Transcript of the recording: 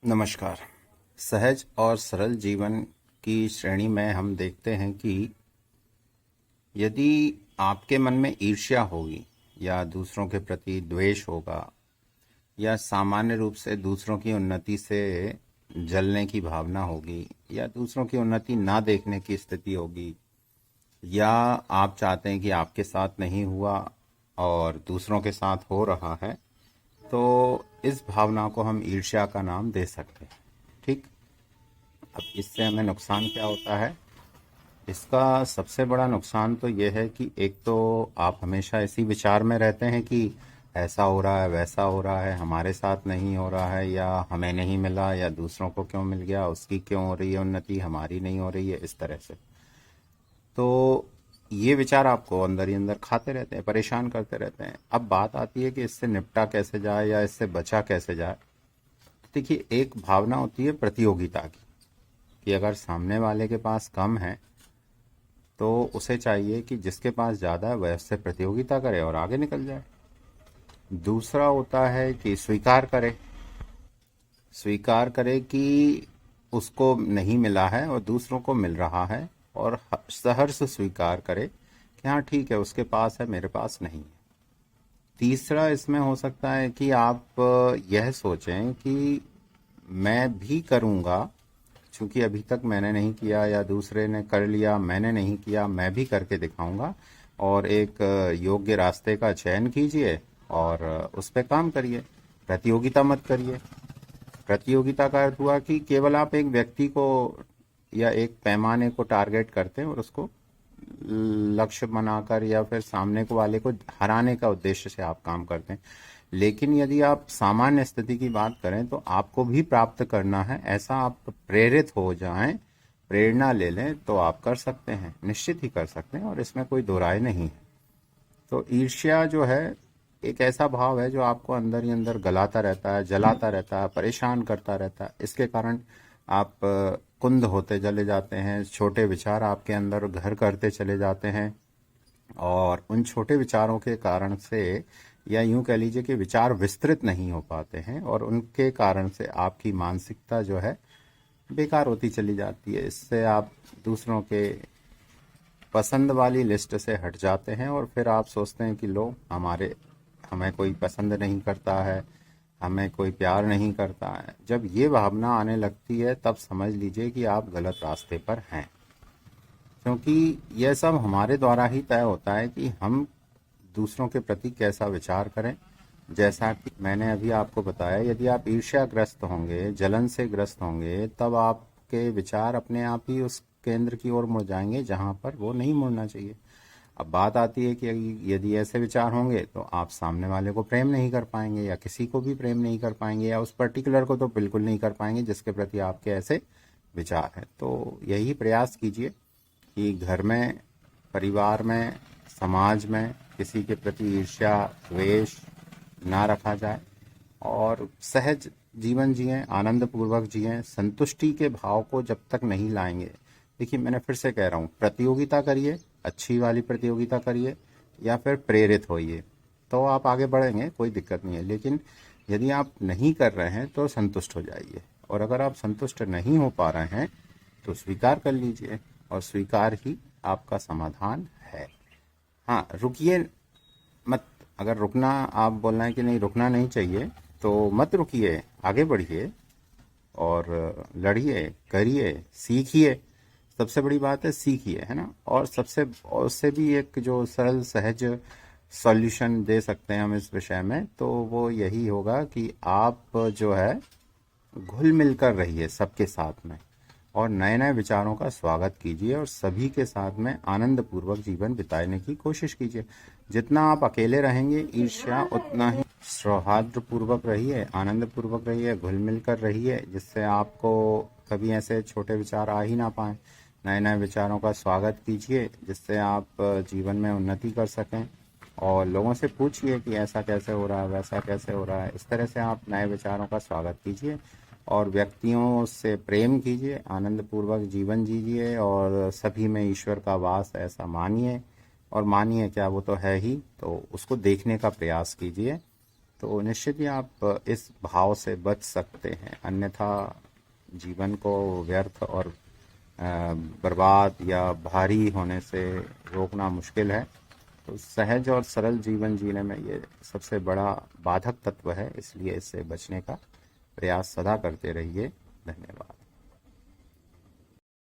नमस्कार। सहज और सरल जीवन की श्रेणी में हम देखते हैं कि यदि आपके मन में ईर्ष्या होगी या दूसरों के प्रति द्वेष होगा या सामान्य रूप से दूसरों की उन्नति से जलने की भावना होगी या दूसरों की उन्नति ना देखने की स्थिति होगी या आप चाहते हैं कि आपके साथ नहीं हुआ और दूसरों के साथ हो रहा है, तो इस भावना को हम ईर्ष्या का नाम दे सकते हैं। ठीक। अब इससे हमें नुकसान क्या होता है? इसका सबसे बड़ा नुकसान तो ये है कि एक तो आप हमेशा इसी विचार में रहते हैं कि ऐसा हो रहा है, वैसा हो रहा है, हमारे साथ नहीं हो रहा है, या हमें नहीं मिला, या दूसरों को क्यों मिल गया, उसकी क्यों हो रही है उन्नति, हमारी नहीं हो रही है, इस तरह से। तो ये विचार आपको अंदर ही अंदर खाते रहते हैं, परेशान करते रहते हैं। अब बात आती है कि इससे निपटा कैसे जाए या इससे बचा कैसे जाए। तो देखिए, एक भावना होती है प्रतियोगिता की, कि अगर सामने वाले के पास कम है तो उसे चाहिए कि जिसके पास ज़्यादा है वह उससे प्रतियोगिता करे और आगे निकल जाए। दूसरा होता है कि स्वीकार करे कि उसको नहीं मिला है और दूसरों को मिल रहा है, और सहर्ष स्वीकार करे कि हाँ ठीक है, उसके पास है, मेरे पास नहीं है। तीसरा इसमें हो सकता है कि आप यह सोचें कि मैं भी करूँगा, क्योंकि अभी तक मैंने नहीं किया या दूसरे ने कर लिया, मैंने नहीं किया, मैं भी करके दिखाऊंगा। और एक योग्य रास्ते का चयन कीजिए और उस पर काम करिए। प्रतियोगिता मत करिए। प्रतियोगिता का अर्थ हुआ कि केवल आप एक व्यक्ति को या एक पैमाने को टारगेट करते हैं और उसको लक्ष्य बनाकर या फिर सामने को वाले को हराने का उद्देश्य से आप काम करते हैं। लेकिन यदि आप सामान्य स्थिति की बात करें तो आपको भी प्राप्त करना है, ऐसा आप प्रेरित हो जाएं, प्रेरणा ले लें, तो आप कर सकते हैं, निश्चित ही कर सकते हैं, और इसमें कोई दो राय नहीं है। तो ईर्ष्या जो है एक ऐसा भाव है जो आपको अंदर ही अंदर गलाता रहता है, जलाता रहता है, परेशान करता रहता है। इसके कारण आप कुंद होते चले जाते हैं, छोटे विचार आपके अंदर घर करते चले जाते हैं, और उन छोटे विचारों के कारण से, या यूं कह लीजिए कि विचार विस्तृत नहीं हो पाते हैं, और उनके कारण से आपकी मानसिकता जो है बेकार होती चली जाती है। इससे आप दूसरों के पसंद वाली लिस्ट से हट जाते हैं और फिर आप सोचते हैं कि लो, हमें कोई पसंद नहीं करता है, हमें कोई प्यार नहीं करता है। जब ये भावना आने लगती है तब समझ लीजिए कि आप गलत रास्ते पर हैं, क्योंकि यह सब हमारे द्वारा ही तय होता है कि हम दूसरों के प्रति कैसा विचार करें। जैसा कि मैंने अभी आपको बताया, यदि आप ईर्ष्याग्रस्त होंगे, जलन से ग्रस्त होंगे, तब आपके विचार अपने आप ही उस केंद्र की ओर मुड़ जाएंगे जहां पर वो नहीं मुड़ना चाहिए। अब बात आती है कि यदि ऐसे विचार होंगे तो आप सामने वाले को प्रेम नहीं कर पाएंगे, या किसी को भी प्रेम नहीं कर पाएंगे, या उस पर्टिकुलर को तो बिल्कुल नहीं कर पाएंगे जिसके प्रति आपके ऐसे विचार हैं। तो यही प्रयास कीजिए कि घर में, परिवार में, समाज में किसी के प्रति ईर्ष्या, द्वेष ना रखा जाए, और सहज जीवन जिएं, आनंद पूर्वक जिएं। संतुष्टि के भाव को जब तक नहीं लाएंगे, देखिए मैंने फिर से कह रहा हूँ, प्रतियोगिता करिए, अच्छी वाली प्रतियोगिता करिए, या फिर प्रेरित होइए, तो आप आगे बढ़ेंगे, कोई दिक्कत नहीं है। लेकिन यदि आप नहीं कर रहे हैं तो संतुष्ट हो जाइए, और अगर आप संतुष्ट नहीं हो पा रहे हैं तो स्वीकार कर लीजिए, और स्वीकार ही आपका समाधान है। हाँ, रुकिए मत। अगर रुकना, आप बोलना है कि नहीं, रुकना नहीं चाहिए, तो मत रुकिए, आगे बढ़िए और लड़िए, करिए, सीखिए। सबसे बड़ी बात है सीखिए, है ना। और उससे भी एक जो सरल सहज सॉल्यूशन दे सकते हैं हम इस विषय में, तो वो यही होगा कि आप जो है घुल मिलकर रहिए सबके साथ में, और नए नए विचारों का स्वागत कीजिए, और सभी के साथ में आनंद पूर्वक जीवन बिताने की कोशिश कीजिए। जितना आप अकेले रहेंगे ईर्ष्या उतना ही। सौहार्द पूर्वक रहिए, आनंद पूर्वक रहिए, घुल मिल कर रहिए, जिससे आपको कभी ऐसे छोटे विचार आ ही ना पाए। नए नए विचारों का स्वागत कीजिए जिससे आप जीवन में उन्नति कर सकें, और लोगों से पूछिए कि ऐसा कैसे हो रहा है, वैसा कैसे हो रहा है। इस तरह से आप नए विचारों का स्वागत कीजिए, और व्यक्तियों से प्रेम कीजिए, आनंद पूर्वक जीवन जीजिए, और सभी में ईश्वर का वास है ऐसा मानिए, और मानिए क्या, वो तो है ही, तो उसको देखने का प्रयास कीजिए। तो निश्चित ही आप इस भाव से बच सकते हैं, अन्यथा जीवन को व्यर्थ और बर्बाद या भारी होने से रोकना मुश्किल है। तो सहज और सरल जीवन जीने में ये सबसे बड़ा बाधक तत्व है, इसलिए इससे बचने का प्रयास सदा करते रहिए। धन्यवाद।